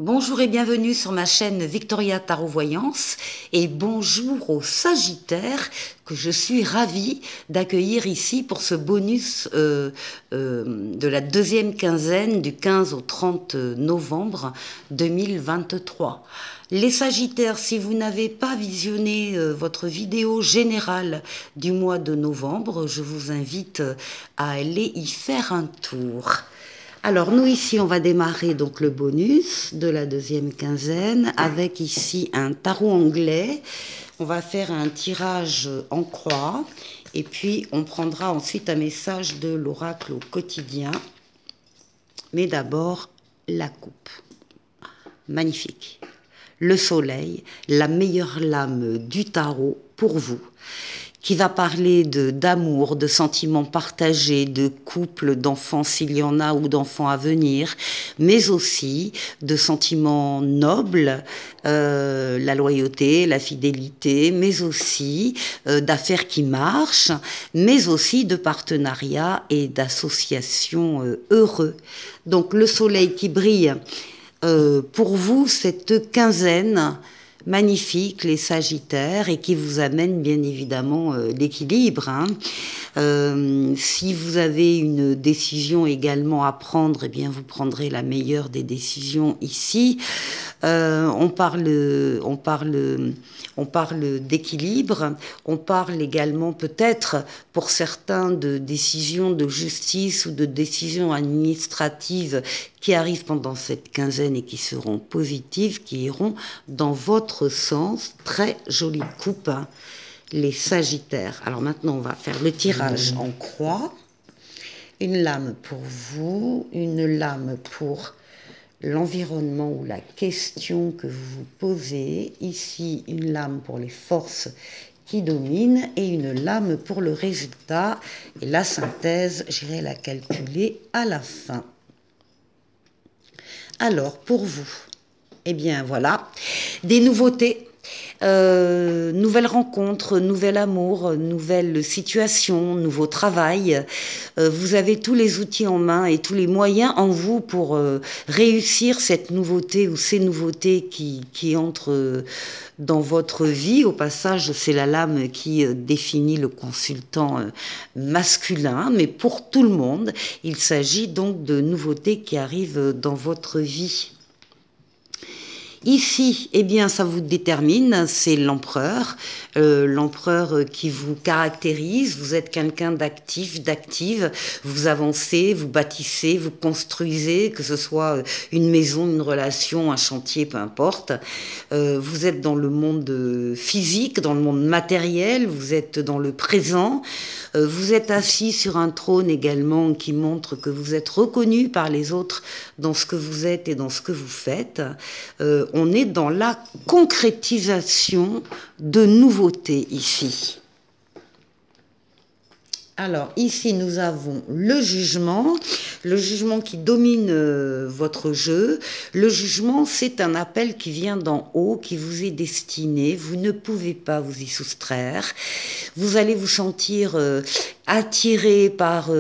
Bonjour et bienvenue sur ma chaîne Victoria Tarot Voyance et bonjour aux Sagittaires que je suis ravie d'accueillir ici pour ce bonus de la deuxième quinzaine du 15 au 30 novembre 2023. Les Sagittaires, si vous n'avez pas visionné votre vidéo générale du mois de novembre, je vous invite à aller y faire un tour. Alors nous ici on va démarrer donc le bonus de la deuxième quinzaine avec ici un tarot anglais. On va faire un tirage en croix et puis on prendra ensuite un message de l'oracle au quotidien. Mais d'abord la coupe. Magnifique. Le soleil, la meilleure lame du tarot pour vous, qui va parler d'amour, de sentiments partagés, de couples, d'enfants s'il y en a ou d'enfants à venir, mais aussi de sentiments nobles, la loyauté, la fidélité, mais aussi d'affaires qui marchent, mais aussi de partenariats et d'associations heureux. Donc le soleil qui brille pour vous cette quinzaine magnifique, les Sagittaires, et qui vous amène bien évidemment l'équilibre. Si vous avez une décision également à prendre, eh bien vous prendrez la meilleure des décisions ici. On parle d'équilibre, on parle également peut-être pour certains de décisions de justice ou de décisions administratives qui arrivent pendant cette quinzaine et qui seront positives, qui iront dans votre sens. Très jolie coupe, hein, les Sagittaires. Alors maintenant, on va faire le tirage en croix. Une lame pour vous, une lame pour l'environnement ou la question que vous vous posez. Ici, une lame pour les forces qui dominent et une lame pour le résultat. Et la synthèse, j'irai la calculer à la fin. Alors, pour vous, eh bien voilà, des nouveautés, nouvelles rencontres, nouvel amour, nouvelle situation, nouveau travail. Vous avez tous les outils en main et tous les moyens en vous pour réussir cette nouveauté ou ces nouveautés qui entrent dans votre vie. Au passage, c'est la lame qui définit le consultant masculin, mais pour tout le monde, il s'agit donc de nouveautés qui arrivent dans votre vie. Ici, eh bien, ça vous détermine, c'est l'empereur qui vous caractérise. Vous êtes quelqu'un d'actif, d'active. Vous avancez, vous bâtissez, vous construisez, que ce soit une maison, une relation, un chantier, peu importe. Vous êtes dans le monde physique, dans le monde matériel. Vous êtes dans le présent. Vous êtes assis sur un trône également qui montre que vous êtes reconnu par les autres dans ce que vous êtes et dans ce que vous faites. On est dans la concrétisation de nouveautés ici. Alors ici nous avons le jugement qui domine votre jeu. Le jugement, c'est un appel qui vient d'en haut, qui vous est destiné. Vous ne pouvez pas vous y soustraire. Vous allez vous sentir attiré par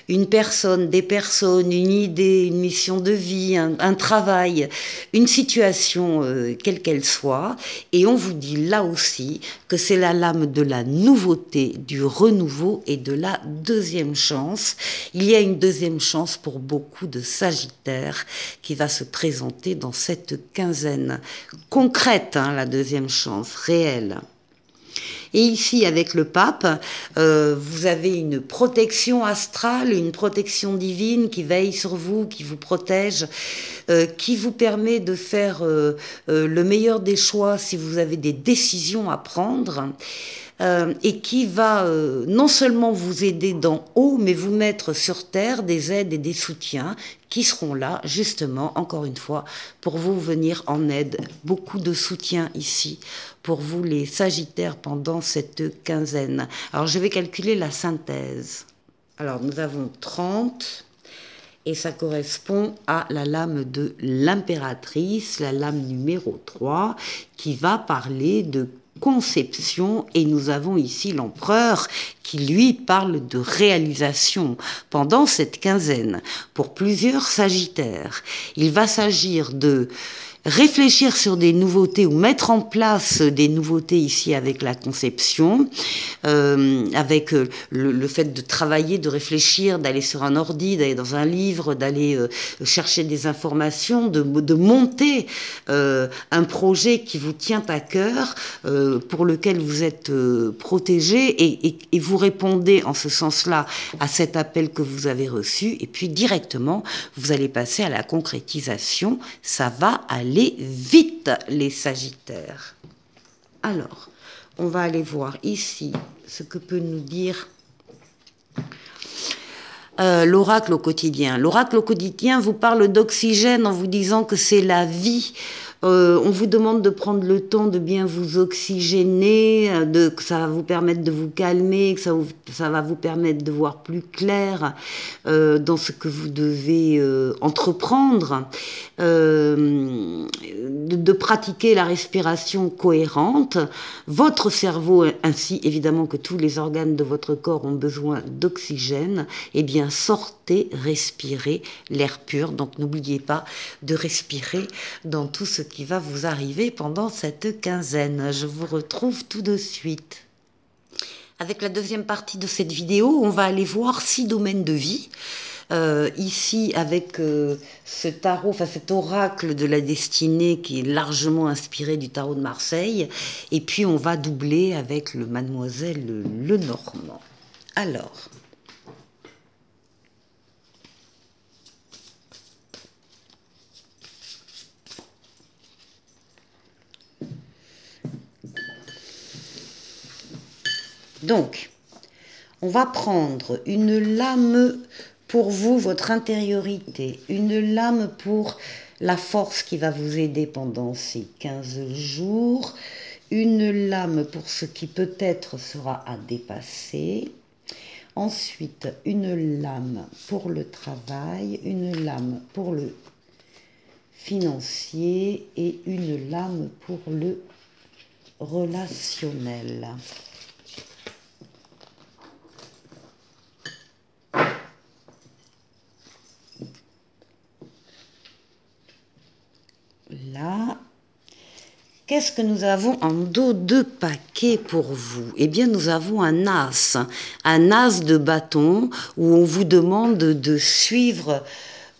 une personne, des personnes, une idée, une mission de vie, un travail, une situation, quelle qu'elle soit. Et on vous dit là aussi que c'est la lame de la nouveauté, du renouveau et de la deuxième chance. Il y a une deuxième chance pour beaucoup de Sagittaires qui va se présenter dans cette quinzaine. Concrète, hein, la deuxième chance, réelle. Et ici, avec le pape, vous avez une protection astrale, une protection divine qui veille sur vous, qui vous protège, qui vous permet de faire le meilleur des choix si vous avez des décisions à prendre. Et qui va non seulement vous aider d'en haut, mais vous mettre sur terre des aides et des soutiens qui seront là, justement, encore une fois, pour vous venir en aide. Beaucoup de soutien ici pour vous, les Sagittaires, pendant cette quinzaine. Alors, je vais calculer la synthèse. Alors, nous avons 30... et ça correspond à la lame de l'impératrice, la lame numéro 3, qui va parler de conception, et nous avons ici l'empereur qui lui parle de réalisation pendant cette quinzaine. Pour plusieurs Sagittaires, il va s'agir de réfléchir sur des nouveautés ou mettre en place des nouveautés ici avec la conception, avec le fait de travailler, de réfléchir, d'aller sur un ordi, d'aller dans un livre, d'aller chercher des informations, de monter un projet qui vous tient à cœur, pour lequel vous êtes protégé, et vous répondez en ce sens-là à cet appel que vous avez reçu, et puis directement vous allez passer à la concrétisation. Ça va aller vite, les Sagittaires. Alors, on va aller voir ici ce que peut nous dire l'oracle au quotidien. L'oracle au quotidien vous parle d'oxygène en vous disant que c'est la vie. On vous demande de prendre le temps de bien vous oxygéner, que ça va vous permettre de vous calmer, que ça va vous permettre de voir plus clair dans ce que vous devez entreprendre, de pratiquer la respiration cohérente. Votre cerveau, ainsi évidemment que tous les organes de votre corps ont besoin d'oxygène. Eh bien, sortez, respirez l'air pur. Donc n'oubliez pas de respirer dans tout ce qui va vous arriver pendant cette quinzaine. Je vous retrouve tout de suite. Avec la deuxième partie de cette vidéo, on va aller voir 6 domaines de vie. Ici, avec ce tarot, enfin cet oracle de la destinée qui est largement inspiré du tarot de Marseille. Et puis, on va doubler avec le Mademoiselle Lenormand. Alors... Donc, on va prendre une lame pour vous, votre intériorité, une lame pour la force qui va vous aider pendant ces 15 jours, une lame pour ce qui peut-être sera à dépasser, ensuite une lame pour le travail, une lame pour le financier et une lame pour le relationnel. Là, qu'est-ce que nous avons en dos de paquet pour vous? Eh bien, nous avons un as de bâton où on vous demande de suivre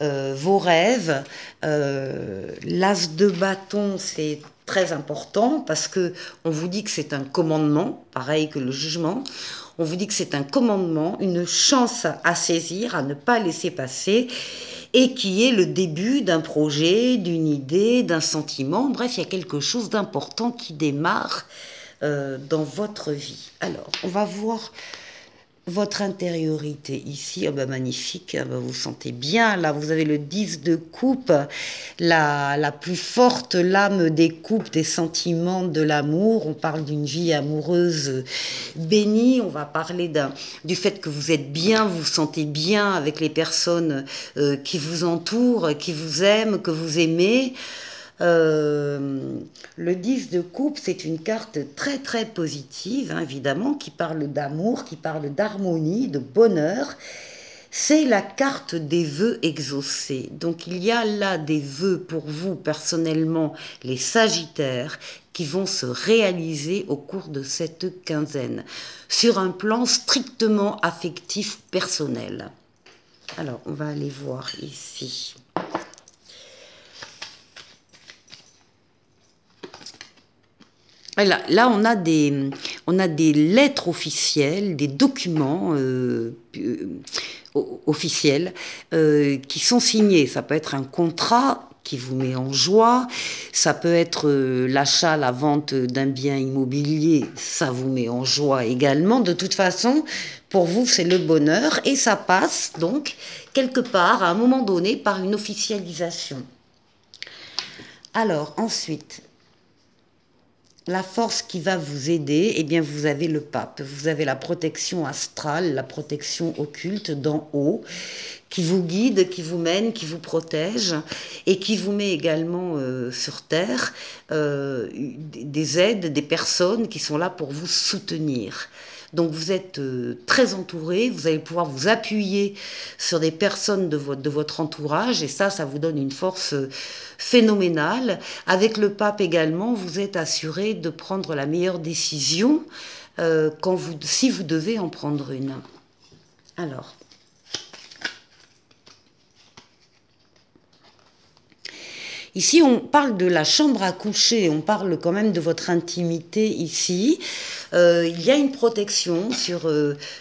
vos rêves. L'as de bâton, c'est très important parce que on vous dit que c'est un commandement, pareil que le jugement. On vous dit que c'est un commandement, une chance à saisir, à ne pas laisser passer, et qui est le début d'un projet, d'une idée, d'un sentiment. Bref, il y a quelque chose d'important qui démarre dans votre vie. Alors, on va voir votre intériorité ici. Oh ben, magnifique, oh ben, vous sentez bien. Là, vous avez le 10 de coupe, la plus forte lame des coupes, des sentiments, de l'amour. On parle d'une vie amoureuse bénie. On va parler du fait que vous êtes bien, vous vous sentez bien avec les personnes qui vous entourent, qui vous aiment, que vous aimez. Le 10 de coupe, c'est une carte très très positive, hein, évidemment, qui parle d'amour, qui parle d'harmonie, de bonheur. C'est la carte des vœux exaucés. Donc il y a là des vœux pour vous personnellement, les Sagittaires, qui vont se réaliser au cours de cette quinzaine, sur un plan strictement affectif personnel. Alors, on va aller voir ici. Là, on a des lettres officielles, des documents officiels qui sont signés. Ça peut être un contrat qui vous met en joie, ça peut être l'achat, la vente d'un bien immobilier, ça vous met en joie également. De toute façon, pour vous, c'est le bonheur et ça passe donc quelque part, à un moment donné, par une officialisation. Alors, ensuite... la force qui va vous aider, eh bien vous avez le pape, vous avez la protection astrale, la protection occulte d'en haut, qui vous guide, qui vous mène, qui vous protège, et qui vous met également sur terre des aides, des personnes qui sont là pour vous soutenir. Donc vous êtes très entouré, vous allez pouvoir vous appuyer sur des personnes de votre entourage et ça vous donne une force phénoménale. Avec le pape également, vous êtes assuré de prendre la meilleure décision si vous devez en prendre une. Alors, ici, on parle de la chambre à coucher, on parle quand même de votre intimité ici. Il y a une protection sur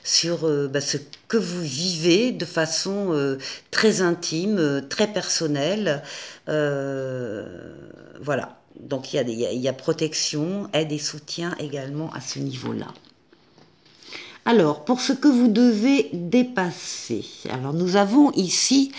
ce que vous vivez de façon très intime, très personnelle. Voilà. Donc il y a protection, aide et soutien également à ce niveau-là. Alors, pour ce que vous devez dépasser, alors nous avons ici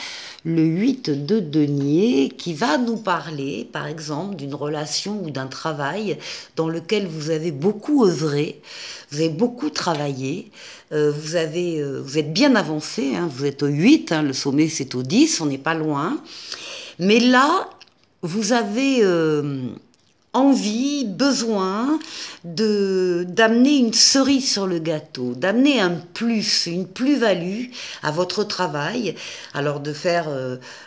le 8 de denier qui va nous parler, par exemple, d'une relation ou d'un travail dans lequel vous avez beaucoup œuvré, vous avez beaucoup travaillé, vous êtes bien avancé, hein, vous êtes au 8, hein, le sommet c'est au 10, on n'est pas loin. Mais là, vous avez envie, besoin d'amener une cerise sur le gâteau, d'amener un plus, une plus-value à votre travail. Alors de faire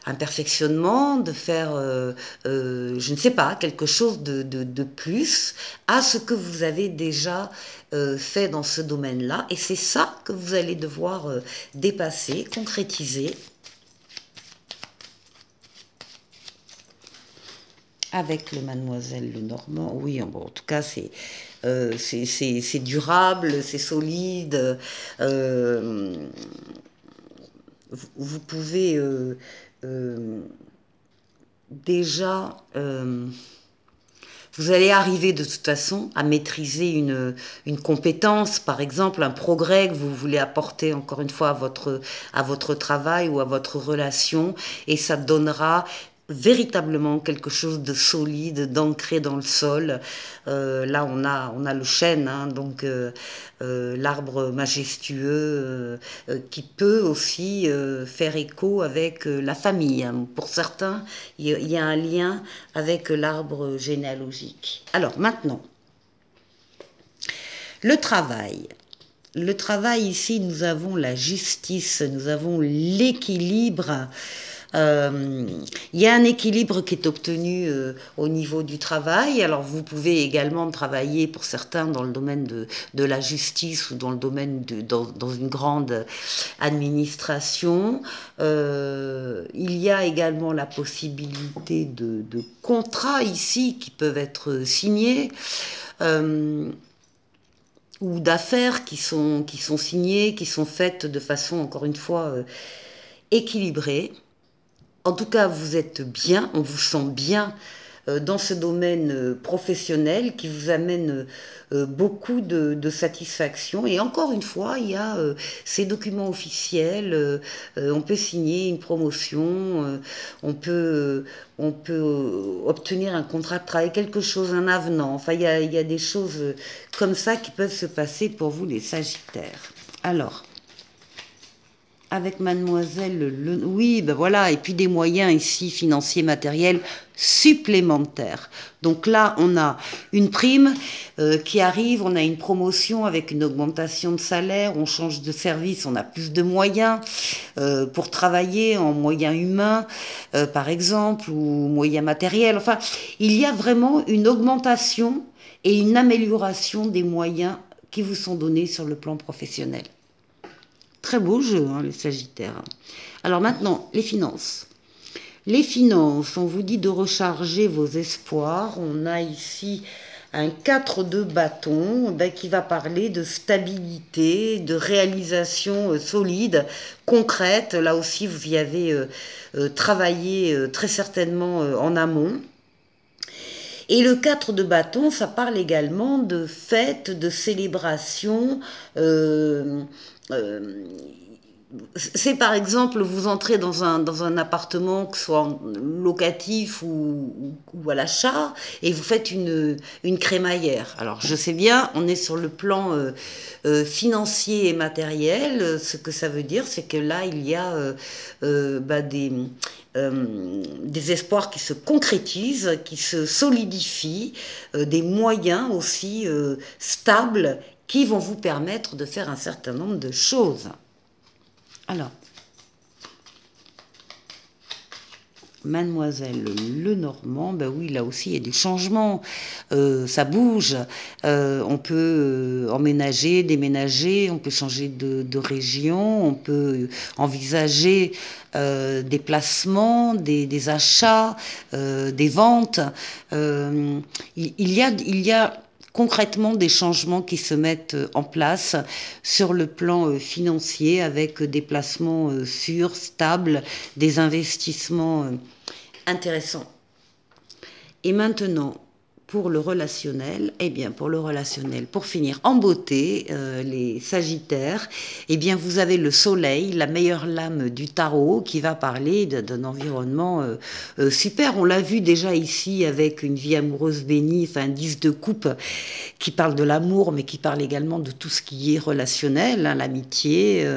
un perfectionnement, de faire, je ne sais pas, quelque chose de plus à ce que vous avez déjà fait dans ce domaine-là. Et c'est ça que vous allez devoir dépasser, concrétiser. Avec le Mademoiselle Lenormand, oui, bon, en tout cas, c'est durable, c'est solide. Vous pouvez déjà... vous allez arriver de toute façon à maîtriser une compétence, par exemple un progrès que vous voulez apporter encore une fois à votre travail ou à votre relation, et ça donnera véritablement quelque chose de solide, d'ancré dans le sol. Là, on a le chêne, hein, donc l'arbre majestueux qui peut aussi faire écho avec la famille. Hein. Pour certains, il y a un lien avec l'arbre généalogique. Alors maintenant, le travail. Le travail ici, nous avons la justice, nous avons l'équilibre. Il y a un équilibre qui est obtenu au niveau du travail. Alors vous pouvez également travailler pour certains dans le domaine de la justice ou dans le domaine dans une grande administration. Il y a également la possibilité de contrats ici qui peuvent être signés. Ou d'affaires qui sont signées, qui sont faites de façon, encore une fois, équilibrée. En tout cas, vous êtes bien, on vous sent bien dans ce domaine professionnel qui vous amène beaucoup de satisfaction. Et encore une fois, il y a ces documents officiels, on peut signer une promotion, on peut obtenir un contrat de travail, quelque chose, un avenant. Enfin, il y a des choses comme ça qui peuvent se passer pour vous, les Sagittaires. Alors, avec Mademoiselle oui, ben voilà, et puis des moyens ici, financiers, matériels, supplémentaires. Donc là, on a une prime qui arrive, on a une promotion avec une augmentation de salaire, on change de service, on a plus de moyens pour travailler en moyens humains, par exemple, ou moyens matériels. Enfin, il y a vraiment une augmentation et une amélioration des moyens qui vous sont donnés sur le plan professionnel. Très beau jeu, hein, les Sagittaires. Alors maintenant, les finances. Les finances, on vous dit de recharger vos espoirs. On a ici un 4 de bâton qui va parler de stabilité, de réalisation solide, concrète. Là aussi, vous y avez travaillé très certainement en amont. Et le 4 de bâton, ça parle également de fêtes, de célébrations. C'est par exemple, vous entrez dans un appartement, que ce soit locatif ou à l'achat, et vous faites une crémaillère. Alors je sais bien, on est sur le plan financier et matériel. Ce que ça veut dire, c'est que là, il y a des espoirs qui se concrétisent, qui se solidifient, des moyens aussi stables qui vont vous permettre de faire un certain nombre de choses. Alors, Mademoiselle Lenormand, ben oui, là aussi il y a des changements, ça bouge, on peut emménager, déménager, on peut changer de région, on peut envisager des placements, des achats, des ventes. Il y a concrètement des changements qui se mettent en place sur le plan financier avec des placements sûrs, stables, des investissements intéressants. Et maintenant, pour le relationnel, eh bien pour le relationnel, pour finir en beauté, les Sagittaires, eh bien vous avez le Soleil, la meilleure lame du tarot, qui va parler d'un environnement super. On l'a vu déjà ici avec une vie amoureuse bénie, enfin un 10 de coupe qui parle de l'amour, mais qui parle également de tout ce qui est relationnel, hein, l'amitié,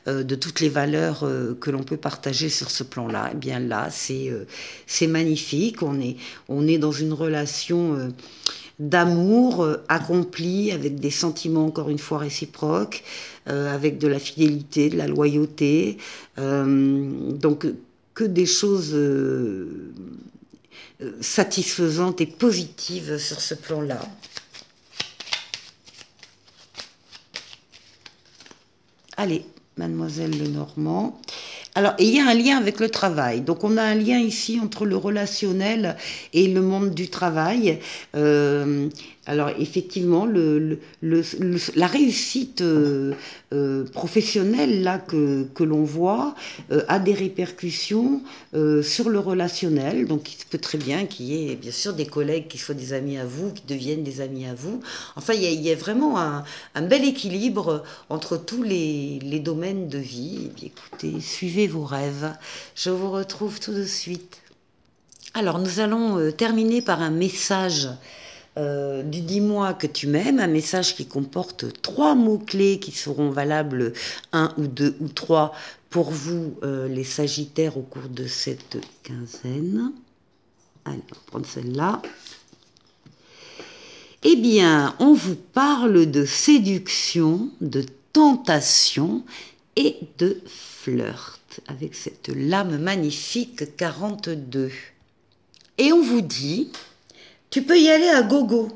de toutes les valeurs que l'on peut partager sur ce plan-là. Eh bien là, c'est magnifique. On est dans une relation d'amour accompli avec des sentiments encore une fois réciproques, avec de la fidélité, de la loyauté, donc que des choses satisfaisantes et positives sur ce plan-là. Allez, Mademoiselle Lenormand. Alors, il y a un lien avec le travail. Donc, on a un lien ici entre le relationnel et le monde du travail. Alors, effectivement, la réussite professionnelle là, que l'on voit a des répercussions sur le relationnel. Donc, il se peut très bien qu'il y ait, bien sûr, des collègues qui soient des amis à vous, qui deviennent des amis à vous. Enfin, il y a vraiment un bel équilibre entre tous les domaines de vie. Et bien, écoutez, suivez vos rêves. Je vous retrouve tout de suite. Alors, nous allons terminer par un message du dis-moi que tu m'aimes, un message qui comporte 3 mots-clés qui seront valables 1 ou 2 ou 3 pour vous, les Sagittaires, au cours de cette quinzaine. Allez, on va prendre celle-là. Eh bien, on vous parle de séduction, de tentation et de flirt, avec cette lame magnifique 42. Et on vous dit, tu peux y aller à gogo.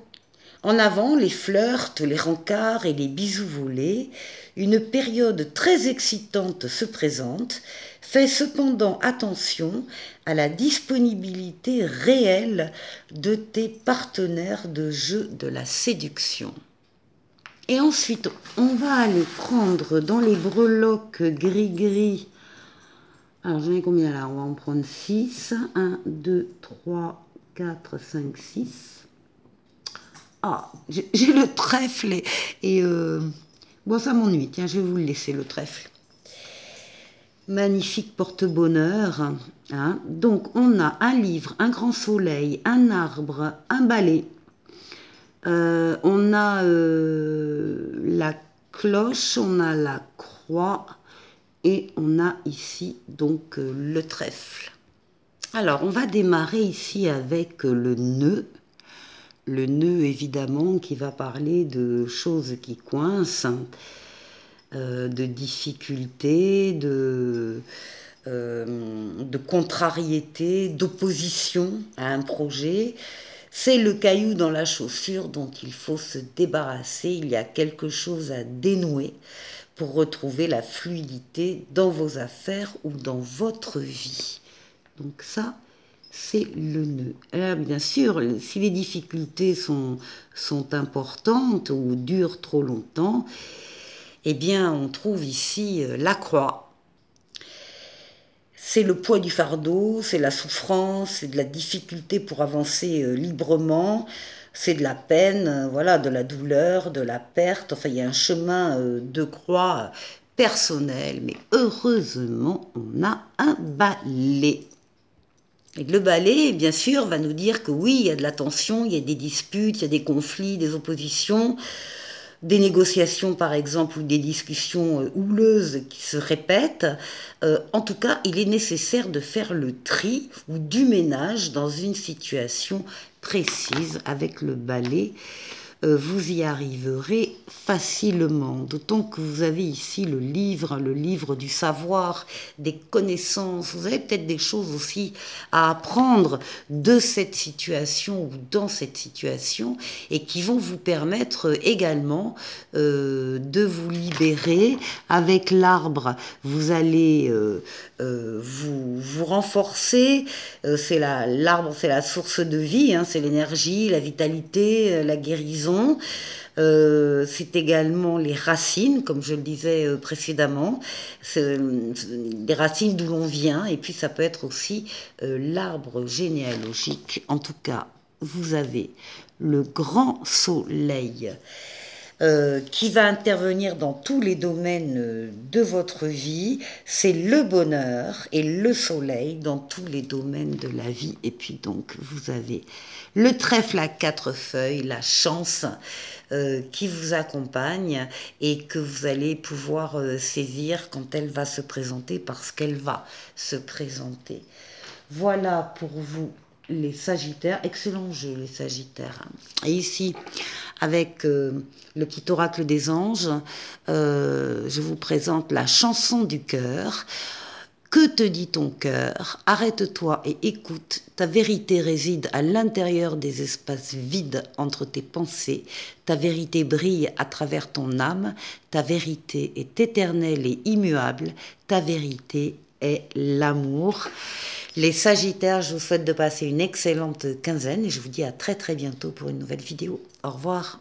En avant, les flirts, les rencarts et les bisous volés. Une période très excitante se présente. Fais cependant attention à la disponibilité réelle de tes partenaires de jeu de la séduction. Et ensuite, on va aller prendre dans les breloques gris-gris. Alors, j'en ai combien là? On va en prendre 6. 1, 2, 3, 4, 5, 6. Ah, j'ai le trèfle et bon, ça m'ennuie. Tiens, je vais vous le laisser, le trèfle. Magnifique porte-bonheur. Hein. Donc, on a un livre, un grand soleil, un arbre, un balai. On a la cloche, on a la croix et on a ici donc le trèfle. Alors, on va démarrer ici avec le nœud. Le nœud, évidemment, qui va parler de choses qui coincent, de difficultés, de contrariété, d'opposition à un projet. C'est le caillou dans la chaussure dont il faut se débarrasser. Il y a quelque chose à dénouer pour retrouver la fluidité dans vos affaires ou dans votre vie. Donc ça, c'est le nœud. Là, bien sûr, si les difficultés sont importantes ou durent trop longtemps, eh bien, on trouve ici la croix. C'est le poids du fardeau, c'est la souffrance, c'est de la difficulté pour avancer librement, c'est de la peine, voilà, de la douleur, de la perte. Enfin, il y a un chemin de croix personnel, mais heureusement, on a un balai. Et le balai, bien sûr, va nous dire que oui, il y a de la tension, il y a des disputes, il y a des conflits, des oppositions, des négociations par exemple ou des discussions houleuses qui se répètent. En tout cas, il est nécessaire de faire le tri ou du ménage dans une situation précise avec le balai. vous y arriverez facilement. D'autant que vous avez ici le livre du savoir, des connaissances. Vous avez peut-être des choses aussi à apprendre de cette situation ou dans cette situation et qui vont vous permettre également de vous libérer. Avec l'arbre, vous allez vous renforcer. L'arbre, c'est la source de vie, hein, c'est l'énergie, la vitalité, la guérison. C'est également les racines, comme je le disais précédemment, les racines d'où l'on vient, et puis ça peut être aussi l'arbre généalogique. En tout cas, vous avez le grand soleil qui va intervenir dans tous les domaines de votre vie. C'est le bonheur et le soleil dans tous les domaines de la vie. Et puis donc, vous avez le trèfle à 4 feuilles, la chance qui vous accompagne et que vous allez pouvoir saisir quand elle va se présenter, parce qu'elle va se présenter. Voilà pour vous les Sagittaires. Excellent jeu, les Sagittaires. Et ici, avec le petit oracle des anges, je vous présente la chanson du cœur. Que te dit ton cœur? Arrête-toi et écoute. Ta vérité réside à l'intérieur des espaces vides entre tes pensées. Ta vérité brille à travers ton âme. Ta vérité est éternelle et immuable. Ta vérité est l'amour. Les Sagittaires, je vous souhaite de passer une excellente quinzaine et je vous dis à très bientôt pour une nouvelle vidéo. Au revoir.